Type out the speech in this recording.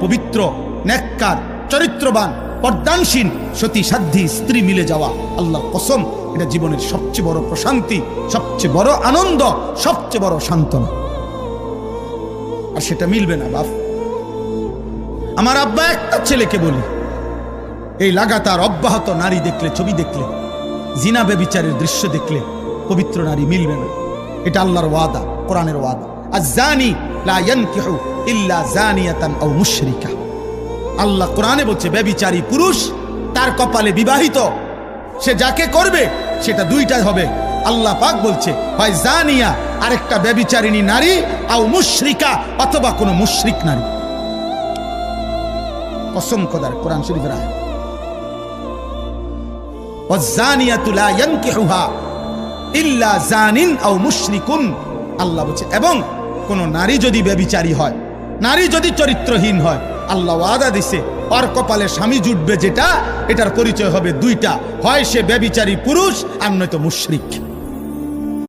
পবিত্র, নেককার, চরিত্রবান, পর্দানসীন, সতী সাধ্যী স্ত্রী মিলে যাওয়া, আল্লাহর কসম, এটা জীবনের সবচেয়ে বড় প্রশান্তি, সবচেয়ে বড় আনন্দ, সবচেয়ে বড় সান্ত্বনা। আর সেটা মিলবে না বাপ। আমার আব্বা একটা ছেলেকে বলি, এই লাগাতার অব্যাহত নারী দেখলে, ছবি দেখলে, জিনা ব্যভিচারের দৃশ্য দেখলে পবিত্র নারী মিলবে না। এটা আল্লাহর ওয়াদা, কোরআনের ওয়াদা। আয-যানি লা ইয়ানকিহু ইল্লা যানিয়াতান আও মুশরিকা। আল্লাহ কোরআনে বলছে ব্যভিচারী পুরুষ তার কপালে বিবাহিত, সে যাকে করবে সেটা দুইটাই হবে। আল্লাহ পাক বলছে হয় জানিয়া, আরেকটা ব্যভিচারিণী নারী, আও মুশরিকা, অথবা কোনো মুশরিক নারী। কসম খোদার, কোরআন শরীফের আয়াত। ওয়াজ-জানিয়াতু লা ইয়ানকিহুহা ইল্লা জানিন আও মুশরিকুন। আল্লাহ বলছে, এবং কোন নারী যদি ব্যভিচারী হয়, নারী যদি চরিত্রহীন হয়, আল্লাহ ওয়াদা দিছে ওর কপালে স্বামী জুটবে যেটা, এটার পরিচয় হবে দুইটা, হয় সে ব্যভিচারী পুরুষ আর নয়তো মুশরিক।